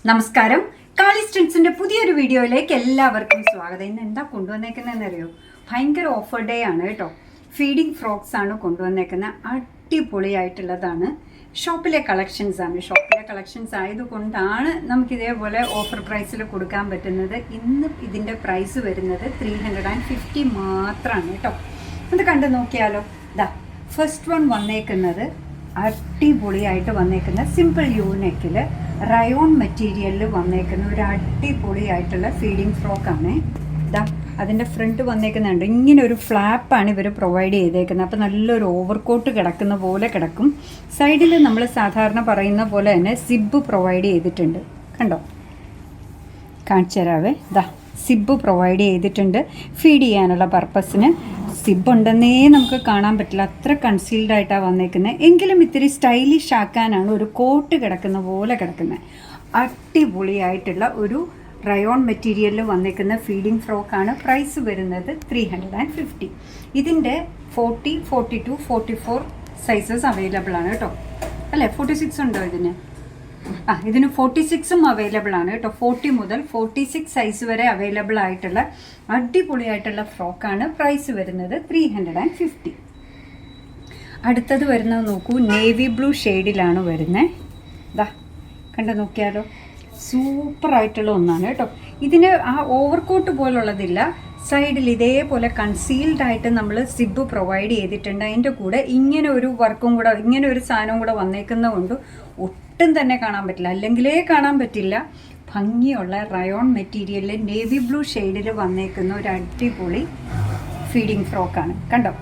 നമസ്കാരം. കാളി സ്റ്റിൻസിന്റെ പുതിയൊരു വീഡിയോയിലേക്ക് എല്ലാവർക്കും സ്വാഗതം. ഇന്ന് എന്താ കൊണ്ടുവന്നേക്കുന്നതെന്ന് അറിയോ? ഭയങ്കര ഓഫർ ഡേ ആണ് കേട്ടോ. ഫീഡിങ് ഫ്രോക്സ് ആണ് കൊണ്ടുവന്നേക്കുന്നത്. അടിപൊളിയായിട്ടുള്ളതാണ്. ഷോപ്പിലെ കളക്ഷൻസ് ആണ്. ഷോപ്പിലെ കളക്ഷൻസ് ആയതുകൊണ്ടാണ് നമുക്ക് ഇതേപോലെ ഓഫർ പ്രൈസിൽ കൊടുക്കാൻ പറ്റുന്നത്. ഇന്ന് ഇതിൻ്റെ പ്രൈസ് വരുന്നത് 350 മാത്രമാണ് കേട്ടോ. അത് കണ്ടു നോക്കിയാലോ. ദാ ഫസ്റ്റ് വൺ വന്നേക്കുന്നത് അടിപൊളിയായിട്ട് വന്നേക്കുന്ന സിമ്പിൾ യൂനെക്കിൽ റയോൺ മെറ്റീരിയലിൽ വന്നേക്കുന്ന ഒരു അടിപൊളിയായിട്ടുള്ള ഫീഡിങ് ഫ്രോക്കാണ്. ഇതാ അതിൻ്റെ ഫ്രണ്ട് വന്നേക്കുന്നുണ്ട്. ഇങ്ങനെ ഒരു ഫ്ലാപ്പാണ് ഇവർ പ്രൊവൈഡ് ചെയ്തേക്കുന്നത്. അപ്പോൾ നല്ലൊരു ഓവർകോട്ട് കിടക്കുന്ന പോലെ കിടക്കും. സൈഡിൽ നമ്മൾ സാധാരണ പറയുന്ന പോലെ തന്നെ സിബ് പ്രൊവൈഡ് ചെയ്തിട്ടുണ്ട്. കണ്ടോ, കാണിച്ചു തരാവേ. ഇതാ സിബ് പ്രൊവൈഡ് ചെയ്തിട്ടുണ്ട്. ഫീഡ് ചെയ്യാനുള്ള പർപ്പസിന് സിബ് ഉണ്ടെന്നേ നമുക്ക് കാണാൻ പറ്റില്ല, അത്ര കൺസീൽഡ് ആയിട്ടാണ് വന്നേക്കുന്നത്. എങ്കിലും ഇത്തിരി സ്റ്റൈലിഷ് ആക്കാനാണ് ഒരു കോട്ട് കിടക്കുന്ന പോലെ കിടക്കുന്നത്. അടിപൊളിയായിട്ടുള്ള ഒരു റയോൺ മെറ്റീരിയലിൽ വന്നേക്കുന്ന ഫീഡിങ് ഫ്രോക്കാണ്. പ്രൈസ് വരുന്നത് 350. ഇതിൻ്റെ 40, 42, 44 സൈസസ് അവൈലബിൾ ആണ് കേട്ടോ. അല്ലേ, 46 ഉണ്ടോ ഇതിന്? ഇതിന് 46ഉം അവൈലബിൾ ആണ് കേട്ടോ. 40 മുതൽ 46 സൈസ് വരെ അവൈലബിൾ ആയിട്ടുള്ള അടിപൊളിയായിട്ടുള്ള ഫ്രോക്കാണ്. പ്രൈസ് വരുന്നത് 350. അടുത്തത് വരുന്നത് നോക്കൂ, നേവി ബ്ലൂ ഷെയ്ഡിലാണ് വരുന്നത്. ഇതാ കണ്ടു നോക്കിയാലോ, സൂപ്പറായിട്ടുള്ള ഒന്നാണ് കേട്ടോ. ഇതിന് ആ ഓവർകോട്ട് പോലുള്ളതില്ല. സൈഡിൽ ഇതേപോലെ കൺസീൽഡ് ആയിട്ട് നമ്മൾ സിബ് പ്രൊവൈഡ് ചെയ്തിട്ടുണ്ട്. അതിൻ്റെ കൂടെ ഇങ്ങനെ ഒരു വർക്കും കൂടെ, ഇങ്ങനെ ഒരു സാധനവും കൂടെ വന്നേക്കുന്നതുകൊണ്ട് ഒട്ടും തന്നെ കാണാൻ പറ്റില്ല, അല്ലെങ്കിലേ കാണാൻ പറ്റില്ല. ഭംഗിയുള്ള റയോൺ മെറ്റീരിയലിൽ നേവി ബ്ലൂ ഷെയ്ഡിൽ വന്നേക്കുന്ന ഒരു അടിപൊളി ഫീഡിങ് ഫ്രോക്കാണ്. കണ്ടോ,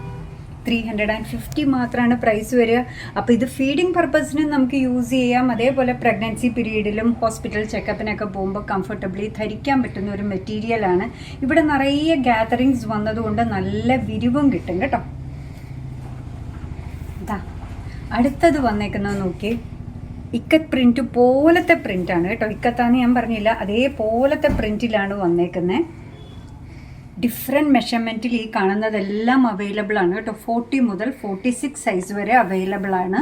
350 മാത്രമാണ് പ്രൈസ് വരിക. അപ്പോൾ ഇത് ഫീഡിങ് പർപ്പസിന് നമുക്ക് യൂസ് ചെയ്യാം. അതേപോലെ പ്രഗ്നൻസി പീരീഡിലും ഹോസ്പിറ്റൽ ചെക്കപ്പിനൊക്കെ പോകുമ്പോൾ കംഫർട്ടബിളി ധരിക്കാൻ പറ്റുന്ന ഒരു മെറ്റീരിയലാണ്. ഇവിടെ നിറയെ ഗ്യാതറിങ്സ് വന്നതുകൊണ്ട് നല്ല വിരിവും കിട്ടും കേട്ടോ. ഇതാ അടുത്തത് വന്നേക്കുന്നത് നോക്കി, ഇക്കത്ത് പ്രിൻറ്റ് പോലത്തെ പ്രിൻ്റാണ് കേട്ടോ. ഇക്കത്താന്ന് ഞാൻ പറഞ്ഞില്ല, അതേപോലത്തെ പ്രിൻറ്റിലാണ് വന്നേക്കുന്നത്. ഡിഫറെൻറ്റ് മെഷർമെൻറ്റിൽ ഈ കാണുന്നതെല്ലാം അവൈലബിൾ ആണ് കേട്ടോ. 40 മുതൽ 46 സൈസ് വരെ അവൈലബിൾ ആണ്.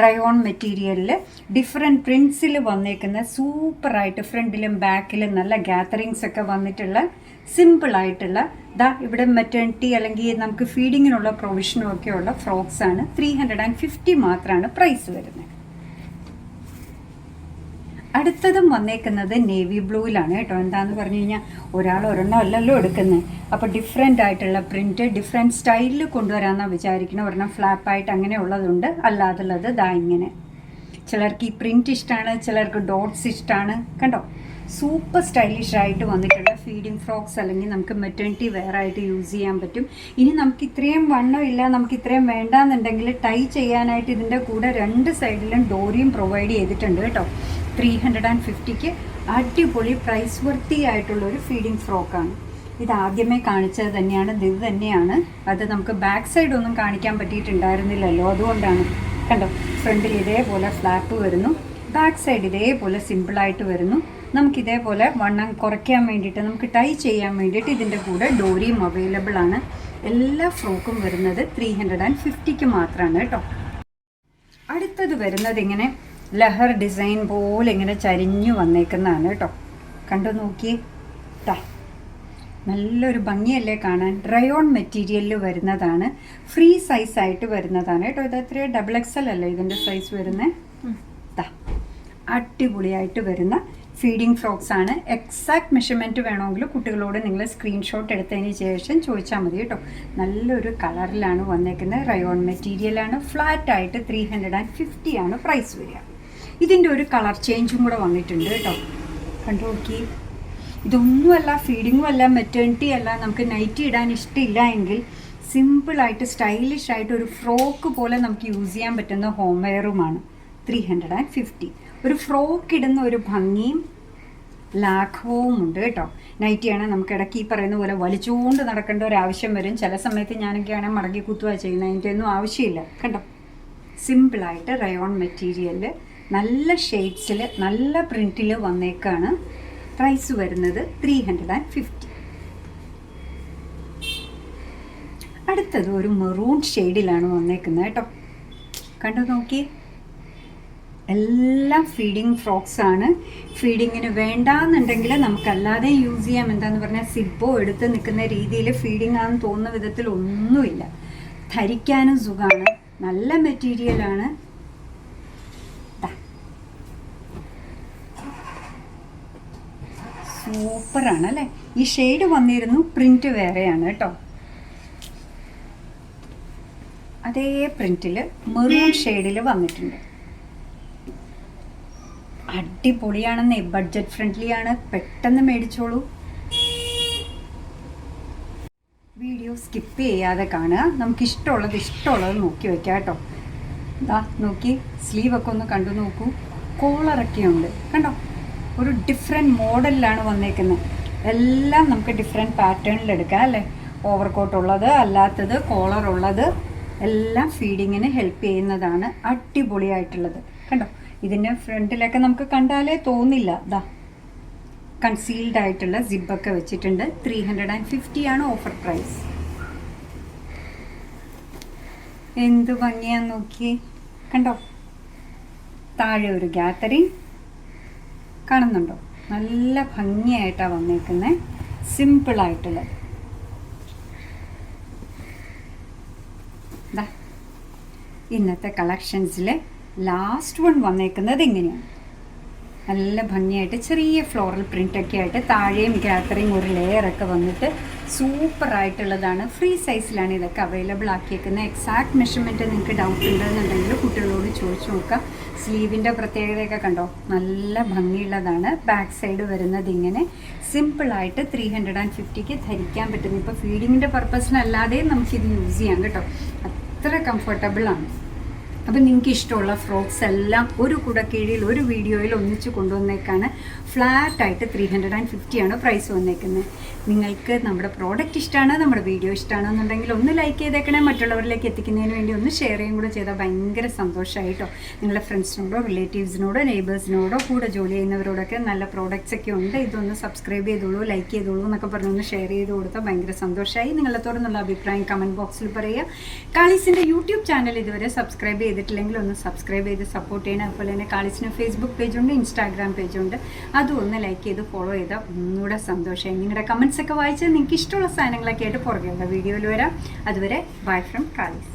റയോൺ മെറ്റീരിയലിൽ ഡിഫറെൻറ്റ് പ്രിൻസിൽ വന്നേക്കുന്ന സൂപ്പറായിട്ട് ഫ്രണ്ടിലും ബാക്കിലും നല്ല ഗ്യാതറിങ്സ് ഒക്കെ വന്നിട്ടുള്ള സിമ്പിളായിട്ടുള്ള ദാ ഇവിടെ മെറ്റേണിറ്റി അല്ലെങ്കിൽ നമുക്ക് ഫീഡിങ്ങിനുള്ള പ്രൊവിഷനും ഒക്കെയുള്ള ഫ്രോക്സ് ആണ്. 350 മാത്രമാണ് പ്രൈസ് വരുന്നത്. അടുത്തതും വന്നേക്കുന്നത് നേവി ബ്ലൂവിലാണ് കേട്ടോ. എന്താണെന്ന് പറഞ്ഞു കഴിഞ്ഞാൽ ഒരാൾ ഒരെണ്ണം അല്ലല്ലോ എടുക്കുന്നത്. അപ്പോൾ ഡിഫറെൻ്റ് ആയിട്ടുള്ള പ്രിൻറ്റ് ഡിഫറെൻറ്റ് സ്റ്റൈലിൽ കൊണ്ടുവരാമെന്നാണ് വിചാരിക്കുന്നത്. ഒരെണ്ണം ഫ്ലാപ്പായിട്ട് അങ്ങനെ ഉള്ളതുണ്ട്, അല്ലാതുള്ളത് ദാ ഇങ്ങനെ. ചിലർക്ക് ഈ പ്രിൻറ്റ് ഇഷ്ടമാണ്, ചിലർക്ക് ഡോട്ട്സ് ഇഷ്ടമാണ്. കണ്ടോ, സൂപ്പർ സ്റ്റൈലിഷ് ആയിട്ട് വന്നിട്ടുള്ള ഫീഡിങ് ഫ്രോക്സ് അല്ലെങ്കിൽ നമുക്ക് മെറ്റേണിറ്റി വെയർ ആയിട്ട് യൂസ് ചെയ്യാൻ പറ്റും. ഇനി നമുക്ക് ഇത്രയും വണ്ണം ഇല്ല, നമുക്ക് ഇത്രയും വേണ്ടാന്നുണ്ടെങ്കിൽ ടൈ ചെയ്യാനായിട്ട് ഇതിൻ്റെ കൂടെ രണ്ട് സൈഡിലും ഡോറിയും പ്രൊവൈഡ് ചെയ്തിട്ടുണ്ട് കേട്ടോ. 350ക്ക് അടിപൊളി പ്രൈസ് വർത്തി ആയിട്ടുള്ളൊരു ഫീഡിങ് ഫ്രോക്കാണ്. ഇത് ആദ്യമേ കാണിച്ചത് തന്നെയാണ്, ഇത് തന്നെയാണ്. അത് നമുക്ക് ബാക്ക് സൈഡ് ഒന്നും കാണിക്കാൻ പറ്റിയിട്ടുണ്ടായിരുന്നില്ലല്ലോ, അതുകൊണ്ടാണ്. കണ്ടോ, ഫ്രണ്ടിൽ ഇതേപോലെ ഫ്ലാപ്പ് വരുന്നു, ബാക്ക് സൈഡ് ഇതേപോലെ സിമ്പിളായിട്ട് വരുന്നു. നമുക്കിതേപോലെ വണ്ണം കുറയ്ക്കാൻ വേണ്ടിയിട്ട്, നമുക്ക് ടൈ ചെയ്യാൻ വേണ്ടിയിട്ട് ഇതിൻ്റെ കൂടെ ഡോറിയും അവൈലബിൾ ആണ്. എല്ലാ ഫ്രോക്കും വരുന്നത് 350ക്ക് മാത്രമാണ് കേട്ടോ. അടുത്തത് വരുന്നത് ഇങ്ങനെ ലഹർ ഡിസൈൻ പോലെ ഇങ്ങനെ ചരിഞ്ഞു വന്നേക്കുന്നതാണ് കേട്ടോ. കണ്ടു നോക്കിയേ, നല്ലൊരു ഭംഗിയല്ലേ കാണാൻ. റയോൺ മെറ്റീരിയലിൽ വരുന്നതാണ്. ഫ്രീ സൈസായിട്ട് വരുന്നതാണ് കേട്ടോ. ഇത് എത്രയോ XXL അല്ലേ ഇതിൻ്റെ സൈസ് വരുന്നത്. അടിപൊളിയായിട്ട് വരുന്ന ഫീഡിങ് ഫ്രോക്സ് ആണ്. എക്സാക്ട് മെഷർമെൻറ്റ് വേണമെങ്കിൽ കുട്ടികളോട് നിങ്ങൾ സ്ക്രീൻഷോട്ട് എടുത്തതിന് ശേഷം ചോദിച്ചാൽ മതി കേട്ടോ. നല്ലൊരു കളറിലാണ് വന്നേക്കുന്നത്. റയോൺ മെറ്റീരിയലാണ്. ഫ്ലാറ്റായിട്ട് 350 ആണ് പ്രൈസ് വരിക. ഇതിൻ്റെ ഒരു കളർ ചേഞ്ചും കൂടെ വന്നിട്ടുണ്ട് കേട്ടോ. കണ്ടു നോക്കി, ഇതൊന്നുമല്ല ഫീഡിങ്ങും അല്ല മെറ്റേണിറ്റി അല്ല. നമുക്ക് നൈറ്റി ഇടാൻ ഇഷ്ടമില്ല എങ്കിൽ സിമ്പിളായിട്ട് സ്റ്റൈലിഷ് ആയിട്ട് ഒരു ഫ്രോക്ക് പോലെ നമുക്ക് യൂസ് ചെയ്യാൻ പറ്റുന്ന ഹോം വെയറുമാണ്. 350 ഒരു ഫ്രോക്ക് ഇടുന്ന ഒരു ഭംഗിയും ലാഘവവും ഉണ്ട് കേട്ടോ. നൈറ്റിയാണ് നമുക്ക് ഇടയ്ക്ക് ഈ പറയുന്ന പോലെ വലിച്ചുകൊണ്ട് നടക്കേണ്ട ഒരു ആവശ്യം വരും. ചില സമയത്ത് ഞാനൊക്കെയാണെങ്കിൽ മടക്കി കുത്തുക ചെയ്യുന്നത്, അതിൻ്റെ ഒന്നും ആവശ്യമില്ല. കണ്ടോ, സിമ്പിളായിട്ട് റയോൺ മെറ്റീരിയലിൽ നല്ല ഷെയ്ഡ്സിൽ നല്ല പ്രിൻറ്റിൽ വന്നേക്കാണ്. പ്രൈസ് വരുന്നത് 350. അടുത്തത് ഒരു മെറൂൺ ഷെയ്ഡിലാണ് വന്നേക്കുന്നത് കേട്ടോ. കണ്ടു നോക്കി, എല്ലാം ഫീഡിങ് ഫ്രോക്സ് ആണ്. ഫീഡിങ്ങിന് വേണ്ടാന്നുണ്ടെങ്കിൽ നമുക്കല്ലാതെ യൂസ് ചെയ്യാം. എന്താന്ന് പറഞ്ഞാൽ സിബോ എടുത്ത് നിൽക്കുന്ന രീതിയിൽ ഫീഡിങ് ആണെന്ന് തോന്നുന്ന വിധത്തിൽ ഒന്നുമില്ല. ധരിക്കാനും സുഖമാണ്, നല്ല മെറ്റീരിയലാണ്. സൂപ്പറാണ് അല്ലേ. ഈ ഷെയ്ഡ് വന്നിരുന്നു, പ്രിന്റ് വേറെയാണ് കേട്ടോ. അതേ പ്രിന്റിൽ മെറൂൺ ഷെയ്ഡിൽ വന്നിട്ടുണ്ട്. അടിപൊളിയാണെന്നേ, ബഡ്ജറ്റ് ഫ്രണ്ട്ലി ആണ്, പെട്ടെന്ന് മേടിച്ചോളൂ. വീഡിയോ സ്കിപ്പ് ചെയ്യാതെ കാണുക. നമുക്ക് ഇഷ്ടമുള്ളത് നോക്കി വെക്കാം കേട്ടോ. ഇതാ നോക്കി, സ്ലീവൊക്കെ ഒന്ന് കണ്ടു നോക്കൂ. കോളറൊക്കെ ഉണ്ട് കണ്ടോ, ഒരു ഡിഫറെൻറ്റ് മോഡലിലാണ് വന്നേക്കുന്നത്. എല്ലാം നമുക്ക് ഡിഫറെൻറ്റ് പാറ്റേണിൽ എടുക്കാം അല്ലേ. ഓവർകോട്ട് ഉള്ളത്, അല്ലാത്തത്, കോളർ ഉള്ളത് എല്ലാം ഫീഡിങ്ങിന് ഹെൽപ്പ് ചെയ്യുന്നതാണ്. അടിപൊളിയായിട്ടുള്ളത് കണ്ടോ. ഇതിൻ്റെ ഫ്രണ്ടിലൊക്കെ നമുക്ക് കണ്ടാലേ തോന്നില്ല. ദാ കൺസീൽഡ് ആയിട്ടുള്ള സിബൊക്കെ വെച്ചിട്ടുണ്ട്. 350 ആണ് ഓഫർ പ്രൈസ്. എന്ത് ഭംഗിയാന്ന് നോക്കിയേ കണ്ടോ. താഴെ ഒരു ഗാത്തറിങ് കാണുന്നുണ്ടോ, നല്ല ഭംഗിയായിട്ടാണ് വന്നേക്കുന്നത്. സിമ്പിളായിട്ടുള്ളത്. ഇന്നത്തെ കളക്ഷൻസിൽ ലാസ്റ്റ് വൺ വന്നേക്കുന്നത് ഇങ്ങനെയാണ്. നല്ല ഭംഗിയായിട്ട് ചെറിയ ഫ്ലോറൽ പ്രിൻ്റൊക്കെ ആയിട്ട് താഴെയും ഗാത്തറിങ് ഒരു ലെയറൊക്കെ വന്നിട്ട് സൂപ്പറായിട്ടുള്ളതാണ്. ഫ്രീ സൈസിലാണ് ഇതൊക്കെ അവൈലബിൾ ആക്കിയേക്കുന്നത്. എക്സാക്ട് മെഷർമെൻറ്റ് നിങ്ങൾക്ക് ഡൗട്ട് ഉണ്ടെന്നുണ്ടെങ്കിൽ കുട്ടികളോട് ചോദിച്ചു നോക്കാം. സ്ലീവിൻ്റെ പ്രത്യേകതയൊക്കെ കണ്ടോ, നല്ല ഭംഗിയുള്ളതാണ്. ബാക്ക് സൈഡ് വരുന്നത് ഇങ്ങനെ സിമ്പിളായിട്ട് 350ക്ക് ധരിക്കാൻ പറ്റുന്നു. ഇപ്പോൾ ഫീഡിങ്ങിൻ്റെ പർപ്പസിനല്ലാതെ നമുക്കിത് യൂസ് ചെയ്യാം കേട്ടോ. അത്ര കംഫർട്ടബിളാണ്. അപ്പം നിങ്ങൾക്ക് ഇഷ്ടമുള്ള ഫ്രോക്സ് എല്ലാം ഒരു കുടക്കീഴിൽ ഒരു വീഡിയോയിൽ ഒന്നിച്ച് കൊണ്ടുവന്നേക്കാണ്. ഫ്ലാറ്റായിട്ട് 350 ആണ് പ്രൈസ് വന്നേക്കുന്നത്. നിങ്ങൾക്ക് നമ്മുടെ പ്രോഡക്റ്റ് ഇഷ്ടമാണ്, നമ്മുടെ വീഡിയോ ഇഷ്ടമാണെന്നുണ്ടെങ്കിൽ ഒന്ന് ലൈക്ക് ചെയ്തേക്കണേ. മറ്റുള്ളവരിലേക്ക് എത്തിക്കുന്നതിന് വേണ്ടി ഒന്ന് ഷെയർ ചെയ്യും കൂടെ ചെയ്താൽ ഭയങ്കര സന്തോഷമായിട്ടോ. നിങ്ങളുടെ ഫ്രണ്ട്സിനോടോ റിലേറ്റീവ്സിനോടോ നെയ്ബേഴ്സിനോടോ കൂടെ ജോലി ചെയ്യുന്നവരോടൊക്കെ നല്ല പ്രോഡക്റ്റ്സ് ഒക്കെ ഉണ്ട്, ഇതൊന്ന് സബ്സ്ക്രൈബ് ചെയ്തോളൂ, ലൈക്ക് ചെയ്തോളൂ എന്നൊക്കെ പറഞ്ഞൊന്ന് ഷെയർ ചെയ്ത് കൊടുത്താൽ ഭയങ്കര സന്തോഷമായി. നിങ്ങളെ തുറന്നുള്ള അഭിപ്രായം കമൻറ്റ് ബോക്സിൽ പറയുക. കാളിസിൻ്റെ യൂട്യൂബ് ചാനൽ ഇതുവരെ സബ്സ്ക്രൈബ് ചെയ്തിട്ടില്ലെങ്കിൽ ഒന്ന് സബ്സ്ക്രൈബ് ചെയ്ത് സപ്പോർട്ട് ചെയ്യണം. അതുപോലെ തന്നെ കാളിസിന് ഫേസ്ബുക്ക് പേജുണ്ട്, ഇൻസ്റ്റാഗ്രാം പേജുണ്ട്, അതും ഒന്ന് ലൈക്ക് ചെയ്ത് ഫോളോ ചെയ്താൽ ഒന്നുകൂടെ സന്തോഷമായി. നിങ്ങളുടെ കമൻറ്റ്സ് ഒക്കെ വായിച്ചാൽ നിങ്ങൾക്ക് ഇഷ്ടമുള്ള സാധനങ്ങളൊക്കെ ആയിട്ട് പുറകെയുള്ള വീഡിയോയിൽ വരാം. അതുവരെ ബൈ ഫ്രം കാളിസ്.